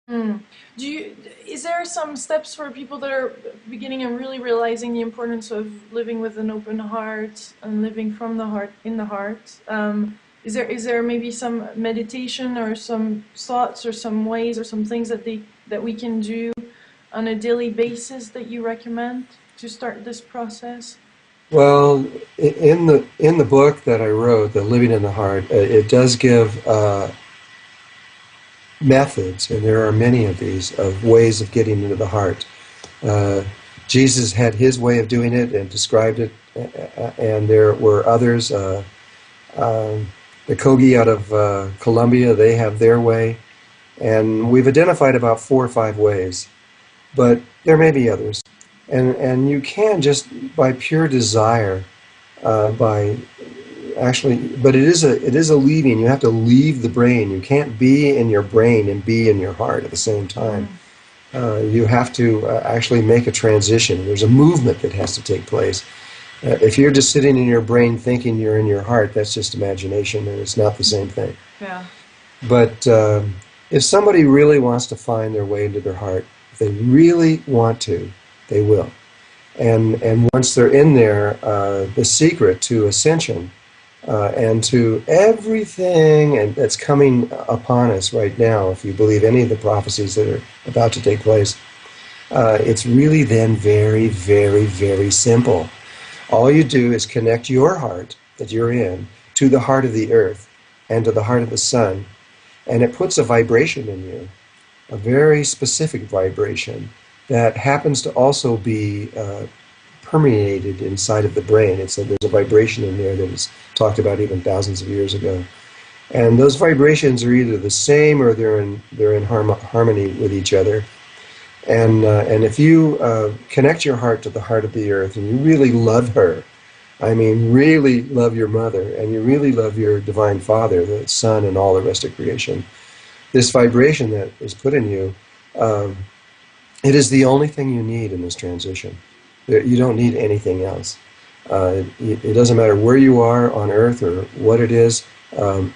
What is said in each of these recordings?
Mm. Is there some steps for people that are beginning and really realizing the importance of living with an open heart and living from the heart in the heart? Is there maybe some meditation or some thoughts or some ways or some things that we can do on a daily basis that you recommend to start this process? Well, in the book that I wrote, The Living in the Heart, it does give methods, and there are many of these, of ways of getting into the heart. Uh, Jesus had his way of doing it and described it, and there were others. Um, the Kogi out of Colombia, they have their way, and we've identified about 4 or 5 ways, but there may be others. And you can just by pure desire, by actually, but it is a leaving. You have to leave the brain. You can't be in your brain and be in your heart at the same time. Mm. You have to actually make a transition. There's a movement that has to take place. If you're just sitting in your brain thinking you're in your heart, that's just imagination, and it's not the same thing. Yeah. But if somebody really wants to find their way into their heart, if they really want to, they will. And once they're in there, the secret to ascension and to everything and that's coming upon us right now, if you believe any of the prophecies that are about to take place, it's really then very, very, very simple. All you do is connect your heart that you're in to the heart of the earth and to the heart of the sun, and it puts a vibration in you, a very specific vibration that happens to also be permeated inside of the brain. There's a vibration in there that was talked about even thousands of years ago. And those vibrations are either the same or they're in harmony with each other. And if you connect your heart to the heart of the earth and you really love her, I mean really love your mother, and you really love your divine father, the sun and all the rest of creation, this vibration that is put in you, it is the only thing you need in this transition. You don't need anything else. It doesn't matter where you are on Earth or what it is.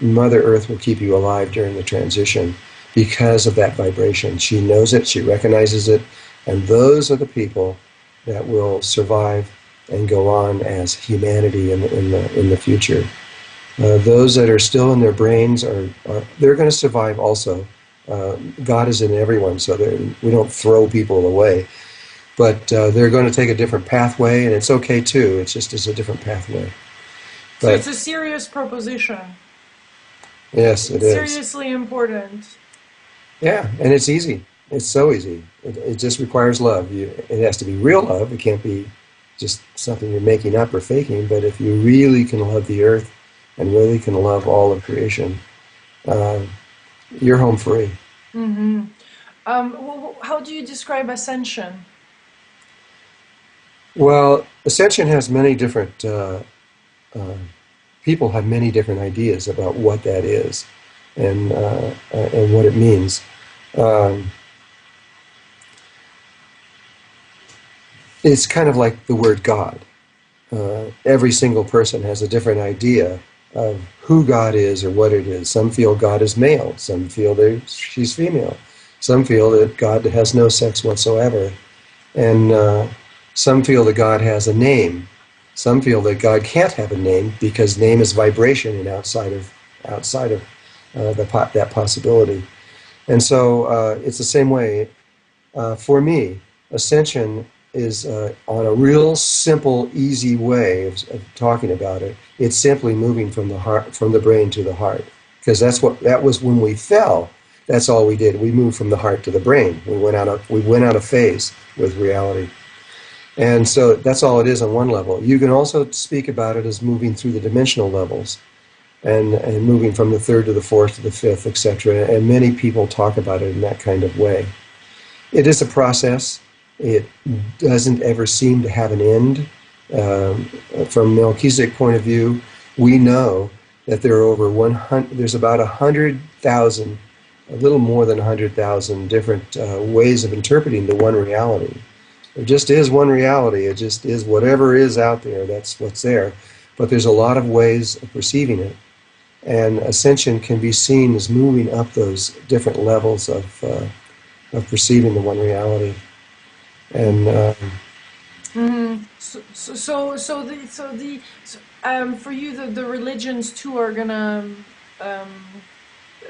Mother Earth will keep you alive during the transition because of that vibration. She knows it, she recognizes it, and those are the people that will survive and go on as humanity in the future. Those that are still in their brains they're going to survive also. God is in everyone, so we don't throw people away. But they're going to take a different pathway, and it's okay too. It's a different pathway. So But it's a serious proposition. yes, it It's is. seriously important. Yeah, and it's easy. It's so easy. It just requires love. It has to be real love. It can't be just something you're making up or faking. But if you really can love the earth and really can love all of creation, uh, you're home free. Mm-hmm. How do you describe ascension? Well, ascension has many different uh, people have many different ideas about what that is and what it means. Um, it's kind of like the word God. Every single person has a different idea of who God is or what it is. Some feel God is male. Some feel that she's female. Some feel that God has no sex whatsoever. And some feel that God has a name. Some feel that God can't have a name because name is vibration and outside of that possibility. And so it's the same way for me. Ascension is on a real simple, easy way of talking about it. It's simply moving from the heart, from the brain to the heart, because that was when we fell. That's all we did. We moved from the heart to the brain. We went out of phase with reality. And so that's all it is on one level. You can also speak about it as moving through the dimensional levels and moving from the third to the fourth to the fifth, etc. And many people talk about it in that kind of way. It is a process. It doesn't ever seem to have an end. From Melchizedek's point of view, we know that there are there's about 100,000, a little more than 100,000 different ways of interpreting the one reality. There just is one reality. It just is whatever is out there, that's what's there. But there's a lot of ways of perceiving it. And ascension can be seen as moving up those different levels of perceiving the one reality. And Mm-hmm. For you, the religions too are gonna um,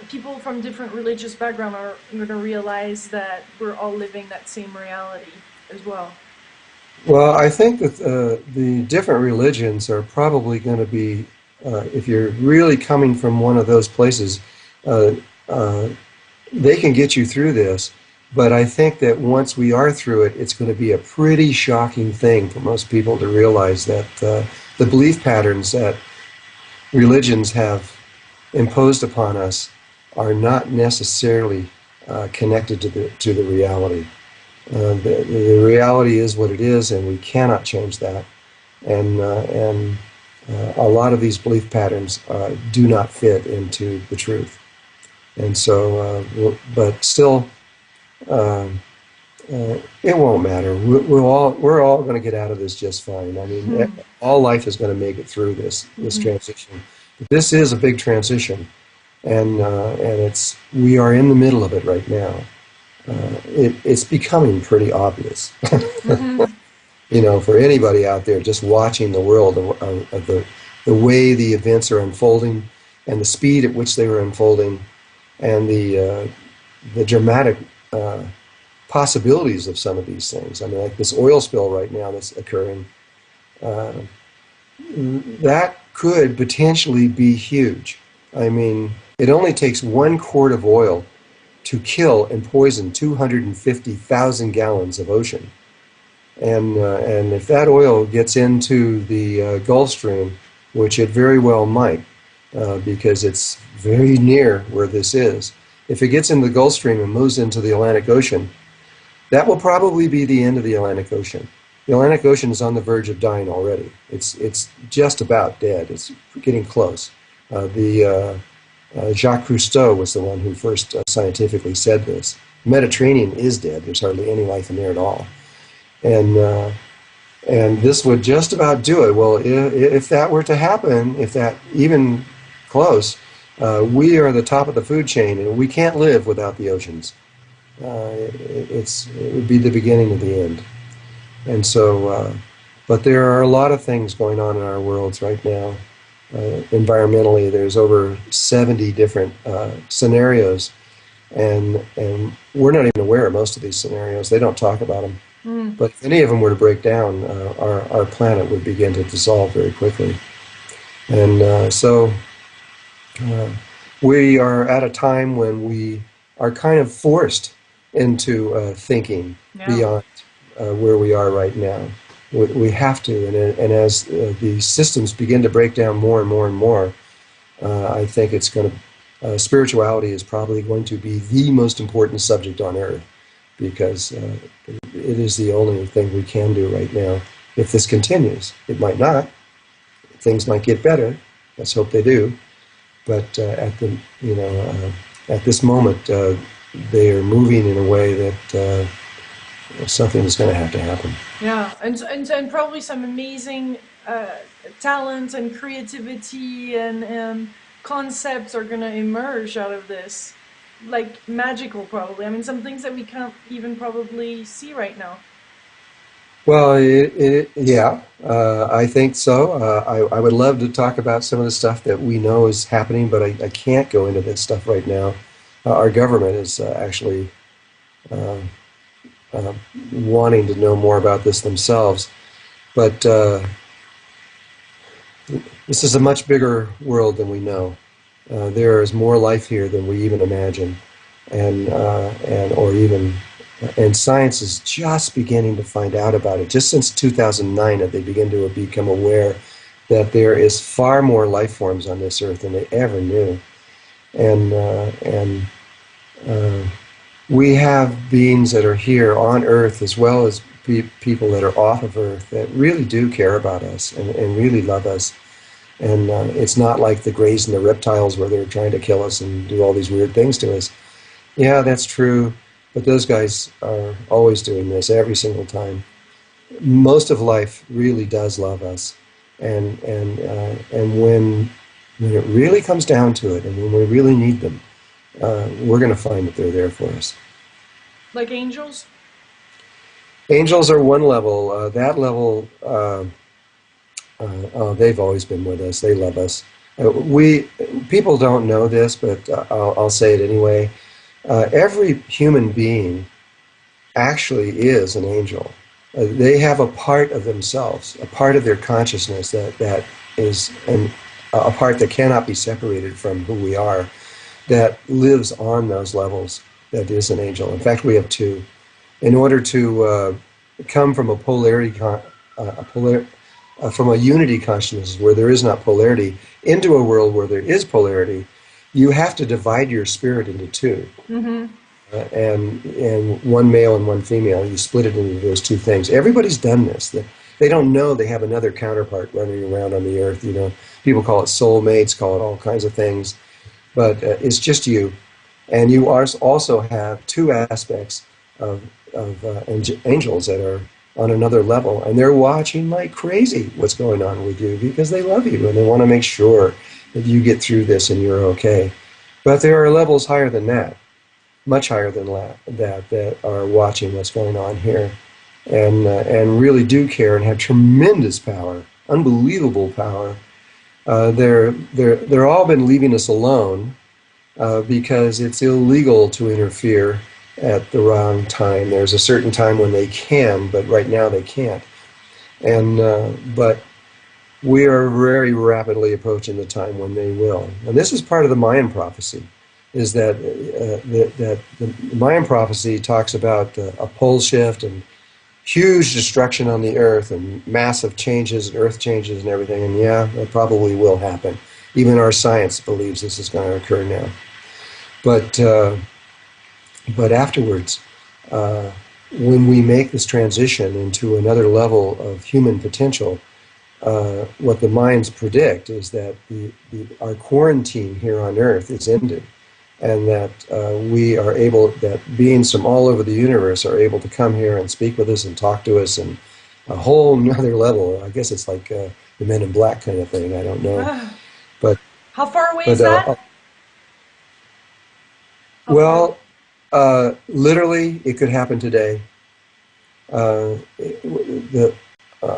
people from different religious background are gonna realize that we're all living that same reality as well. well, I think that the different religions are probably going to be, if you're really coming from one of those places, uh, uh, they can get you through this. But I think that once we are through it, it's going to be a pretty shocking thing for most people to realize that the belief patterns that religions have imposed upon us are not necessarily connected to the reality. The reality is what it is, and we cannot change that. And a lot of these belief patterns do not fit into the truth. And so, but still, uh, it won't matter. We're all going to get out of this just fine. I mean, Hmm. all life is going to make it through this Hmm. transition. But this is a big transition, and we are in the middle of it right now. It's becoming pretty obvious. Hmm. For anybody out there just watching the world of the way the events are unfolding and the speed at which they are unfolding and the dramatic uh, possibilities of some of these things. I mean, like this oil spill right now that's occurring, uh, that could potentially be huge. I mean, it only takes 1 quart of oil to kill and poison 250,000 gallons of ocean. And if that oil gets into the Gulf Stream, which it very well might, because it's very near where this is, if it gets into the Gulf Stream and moves into the Atlantic Ocean, that will probably be the end of the Atlantic Ocean. The Atlantic Ocean is on the verge of dying already. It's just about dead. It's getting close. The Jacques Cousteau was the one who first scientifically said this. The Mediterranean is dead. There's hardly any life in there at all. And and this would just about do it. Well, if that were to happen, if that even close, we are the top of the food chain, and we can't live without the oceans. It would be the beginning of the end. And so, but there are a lot of things going on in our worlds right now. Environmentally, there's over 70 different scenarios, and we're not even aware of most of these scenarios. They don't talk about them. Hmm. But if any of them were to break down, our planet would begin to dissolve very quickly. And uh, we are at a time when we are kind of forced into thinking Yeah. beyond where we are right now. We have to, and as the systems begin to break down more and more and more, I think it's going to. Spirituality is probably going to be the most important subject on Earth because it is the only thing we can do right now. If this continues, it might not. Things might get better. Let's hope they do. But at this moment, they are moving in a way that something is going to have to happen. Yeah, and probably some amazing talent and creativity and concepts are gonna emerge out of this, like magical probably. I mean, some things that we can't even probably see right now. Well, yeah, I think so. I would love to talk about some of the stuff that we know is happening, but I can't go into this stuff right now. Our government is actually uh, uh, wanting to know more about this themselves. But this is a much bigger world than we know. There is more life here than we even imagine, and or even and science is just beginning to find out about it. Just since 2009, that they begin to become aware that there is far more life forms on this earth than they ever knew, and uh, we have beings that are here on Earth as well as people that are off of Earth that really do care about us and really love us. And it's not like the Greys and the reptiles where they're trying to kill us and do all these weird things to us. Yeah, that's true, but those guys are always doing this every single time. Most of life really does love us, and when it really comes down to it, and when we really need them, we're going to find that they're there for us. Like angels? Angels are one level. That level, oh, they've always been with us. They love us. We people don't know this, but I'll say it anyway. Every human being actually is an angel. They have a part of themselves, a part of their consciousness that is a part that cannot be separated from who we are, that lives on those levels, that is an angel. In fact, we have two. In order to come from a from a unity consciousness where there is not polarity into a world where there is polarity, you have to divide your spirit into two. Mm-hmm. And one male and one female, you split it into those two things. Everybody's done this. They don't know they have another counterpart running around on the earth. You know, people call it soulmates, call it all kinds of things, but it's just you. And you also have two aspects of angels that are on another level, and they're watching like crazy what's going on with you because they love you and they want to make sure that you get through this and you're okay. But there are levels higher than that, much higher than that are watching what's going on here, and really do care and have tremendous power, unbelievable power. They're all been leaving us alone because it's illegal to interfere at the wrong time. There's a certain time when they can, but right now they can't. And but we are very rapidly approaching the time when they will. And this is part of the Mayan prophecy, is that that the Mayan prophecy talks about a pole shift and huge destruction on the earth and massive changes and earth changes and everything. And yeah, that probably will happen. Even our science believes this is going to occur now. But afterwards, when we make this transition into another level of human potential, what the Mayans predict is that our quarantine here on Earth is ended, and that we are able, that beings from all over the universe are able to come here and speak with us and talk to us, and a whole nother level. I guess it's like the Men in Black kind of thing. I don't know, but How far away is that? Well, literally, it could happen today. I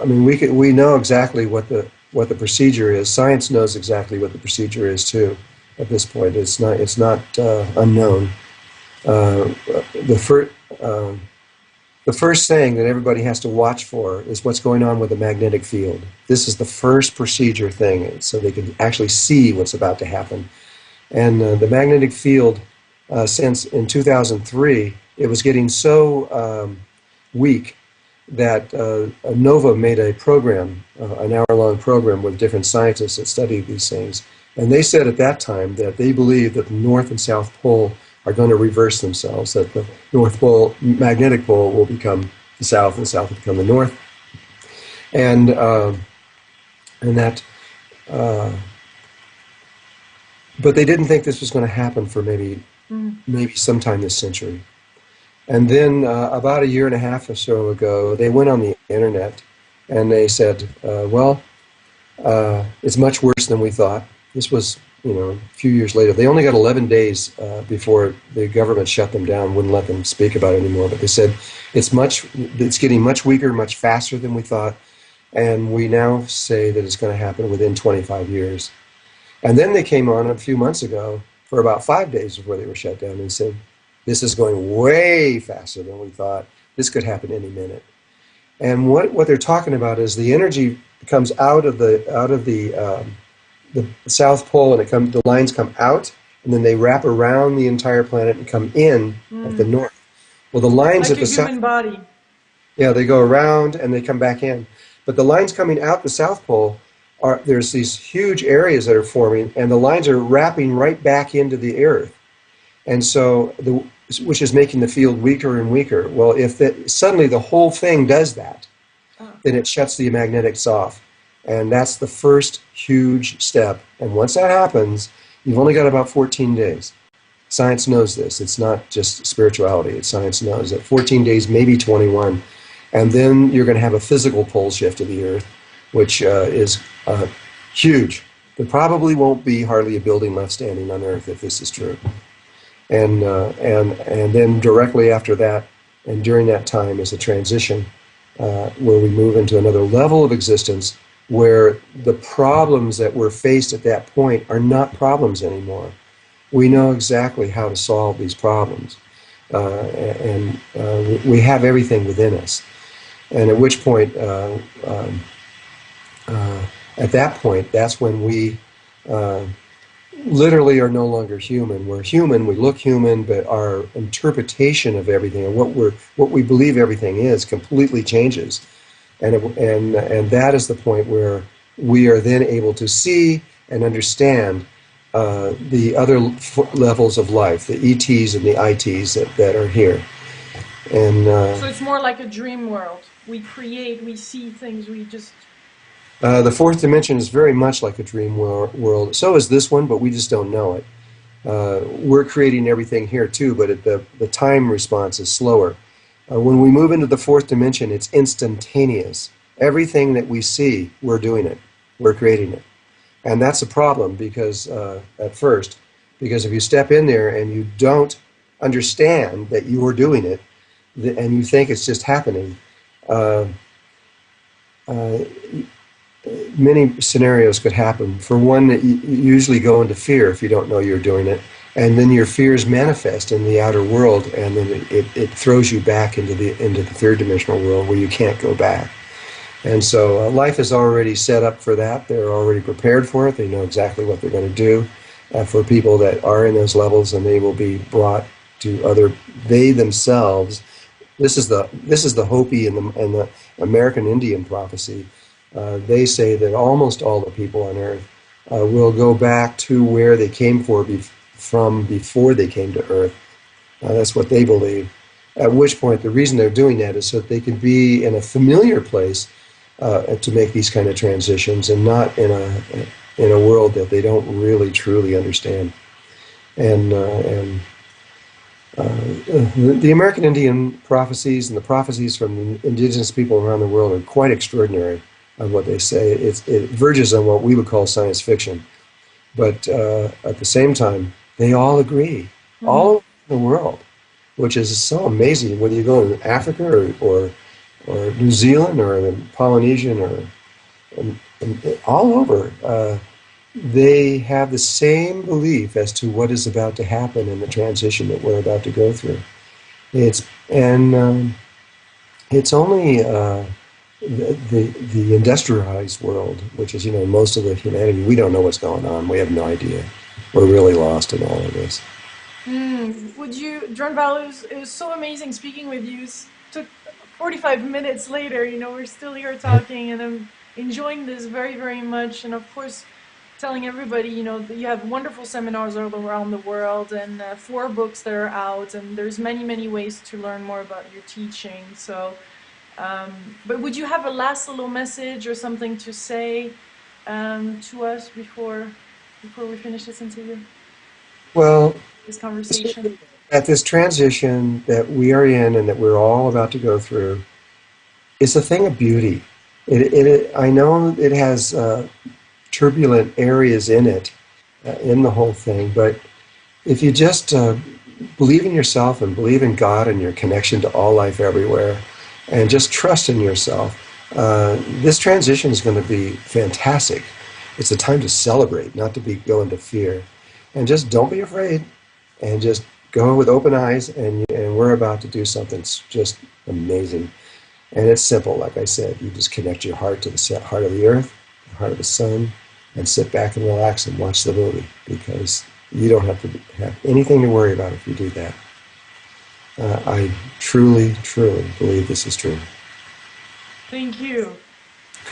mean, we know exactly what the procedure is. Science knows exactly what the procedure is too. At this point, it's not unknown. The first thing that everybody has to watch for is what's going on with the magnetic field. This is the first procedure thing, so they can actually see what's about to happen. And the magnetic field, since in 2003, it was getting so weak that NOVA made a program, an hour-long program with different scientists that studied these things. And they said at that time that they believe that the North and South Pole are going to reverse themselves, that the North Pole, magnetic pole, will become the South, and the South will become the North. And that, but they didn't think this was going to happen for maybe sometime this century. And then about a year and a half or so ago, they went on the internet and they said, it's much worse than we thought. This was, a few years later. They only got 11 days before the government shut them down, wouldn't let them speak about it anymore. But they said it's getting much weaker, much faster than we thought, and we now say that it's going to happen within 25 years. And then they came on a few months ago for about 5 days before they were shut down and said, this is going way faster than we thought. This could happen any minute. And what they're talking about is the energy comes out of the South Pole, and the lines come out, and then they wrap around the entire planet and come in at the north. Well, the lines like at the a human body. Yeah, they go around and they come back in. But the lines coming out the South Pole there's these huge areas that are forming, and the lines are wrapping right back into the Earth, and so which is making the field weaker and weaker. Well, if suddenly the whole thing does that, then it shuts the magnetics off. And that's the first huge step. And once that happens, you've only got about 14 days. Science knows this. It's not just spirituality. Science knows that 14 days, maybe 21. And then you're going to have a physical pole shift of the Earth, which is huge. There probably won't be hardly a building left standing on Earth if this is true. And then directly after that, and during that time, is a transition where we move into another level of existence, where the problems that were faced at that point are not problems anymore. We know exactly how to solve these problems, and we have everything within us. And at which point, at that point, that's when we literally are no longer human. We're human, we look human, but our interpretation of everything and what we believe everything is completely changes. And that is the point where we are then able to see and understand the other levels of life, the ETs and the ITs that are here. And So it's more like a dream world. We create, we see things, we just... the fourth dimension is very much like a dream world. So is this one, but we just don't know it. We're creating everything here too, but the time response is slower. When we move into the fourth dimension, it's instantaneous. Everything that we see, we're doing it. We're creating it. And that's a problem because at first, because if you step in there and you don't understand that you are doing it, and you think it's just happening, many scenarios could happen. For one, you usually go into fear if you don't know you're doing it, and then your fears manifest in the outer world, and then it throws you back into the third dimensional world where you can't go back. And so life is already set up for that. They're already prepared for it. They know exactly what they're going to do for people that are in those levels, and they will be brought to they themselves. This is the Hopi and the American Indian prophecy. They say that almost all the people on Earth will go back to where they came from before they came to Earth. That's what they believe. At which point, the reason they're doing that is so that they can be in a familiar place to make these kind of transitions, and not in a world that they don't really truly understand. And the American Indian prophecies and the prophecies from the indigenous people around the world are quite extraordinary on what they say. It verges on what we would call science fiction. But at the same time, they all agree, all over the world, which is so amazing. Whether you go to Africa or New Zealand or the Polynesian or all over, they have the same belief as to what is about to happen in the transition that we're about to go through. It's only the industrialized world, which is, most of the humanity. We don't know what's going on. We have no idea. We're really lost in all of this. Would you, Drunvalo, it was so amazing speaking with you. It took 45 minutes later, we're still here talking, and I'm enjoying this very, very much. And of course, telling everybody, that you have wonderful seminars all around the world, and 4 books that are out, and there's many, many ways to learn more about your teaching. So, but would you have a last little message or something to say to us before we finish this interview? Well, This conversation. At this transition that we are in and that we're all about to go through, it's a thing of beauty. I know it has turbulent areas in it, in the whole thing, but if you just believe in yourself and believe in God and your connection to all life everywhere, and just trust in yourself, this transition is going to be fantastic. It's a time to celebrate, not to go into fear. And just don't be afraid, and just go with open eyes, and we're about to do something just amazing. And it's simple, like I said. You just connect your heart to the heart of the earth, the heart of the sun, and sit back and relax and watch the movie, because you don't have to have anything to worry about if you do that. I truly, truly believe this is true. Thank you.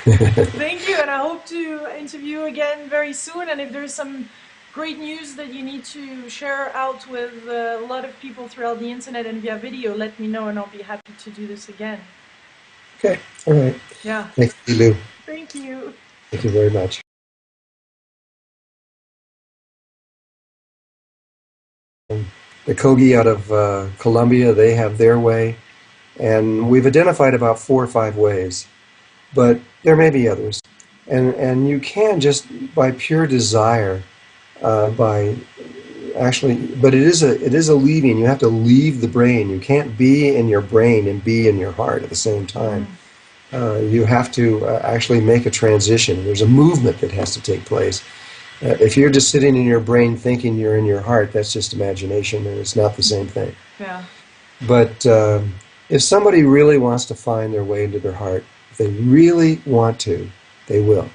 Thank you, and I hope to interview you again very soon. And if there's some great news that you need to share out with a lot of people throughout the internet and via video, let me know, and I'll be happy to do this again. Okay, all right. Yeah. Thank you, Lelu. Thank you. Thank you very much. The Kogi out of Colombia, they have their way, and we've identified about 4 or 5 ways, but there may be others. And you can just, by pure desire, by actually, but it is a leaving. You have to leave the brain. You can't be in your brain and be in your heart at the same time. Mm. You have to actually make a transition. There's a movement that has to take place. If you're just sitting in your brain thinking you're in your heart, that's just imagination, and it's not the same thing. Yeah. But if somebody really wants to find their way into their heart, if they really want to, they will.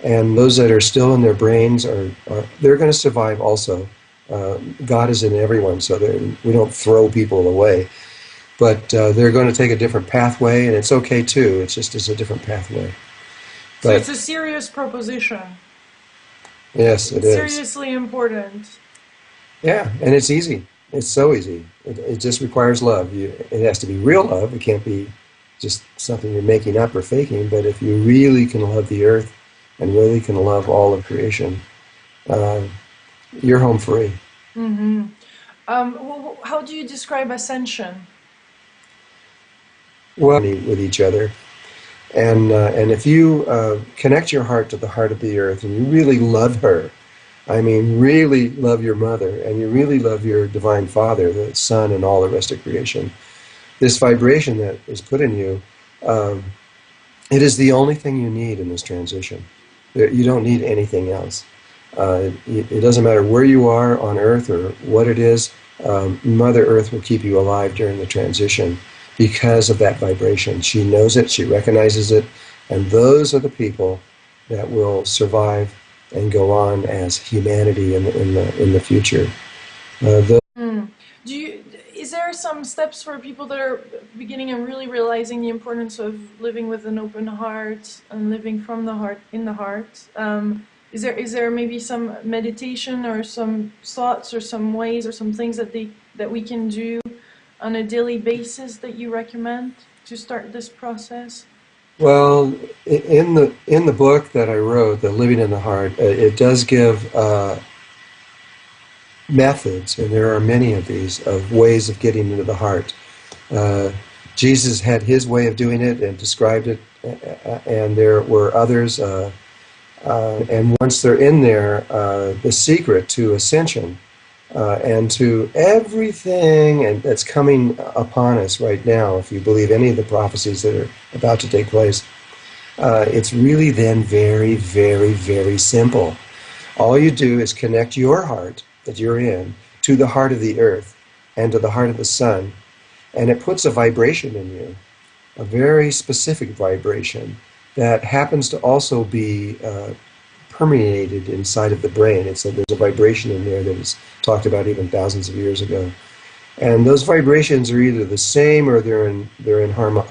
And those that are still in their brains they're going to survive also. God is in everyone, so we don't throw people away. But they're going to take a different pathway, and it's okay too. It's a different pathway. So But it's a serious proposition. yes, it It's is. seriously important. Yeah, and it's easy. It's so easy. It just requires love. It has to be real love. It can't be just something you're making up or faking. But if you really can love the earth and really can love all of creation, you're home free. Mm-hmm. How do you describe ascension? Well, with each other. And if you connect your heart to the heart of the earth and you really love her, I mean, really love your mother, and you really love your divine father, the sun, and all the rest of creation, this vibration that is put in you, it is the only thing you need in this transition. You don't need anything else. It doesn't matter where you are on earth or what it is, Mother Earth will keep you alive during the transition because of that vibration. She knows it, she recognizes it, and those are the people that will survive and go on as humanity in the future. Mm. Is there some steps for people that are beginning and really realizing the importance of living with an open heart and living from the heart in the heart? Is there maybe some meditation or some thoughts or some ways or some things that we can do on a daily basis that you recommend to start this process? Well, in the book that I wrote, The Living in the Heart, it does give methods, and there are many of these, of ways of getting into the heart. Jesus had his way of doing it and described it, and there were others. And once they're in there, the secret to ascension and to everything that's coming upon us right now, if you believe any of the prophecies that are about to take place, it's really then very, very, very simple. All you do is connect your heart that you're in to the heart of the earth and to the heart of the sun, and it puts a vibration in you, a very specific vibration that happens to also be permeated inside of the brain. There's a vibration in there that was talked about even thousands of years ago. And those vibrations are either the same or they're in harmony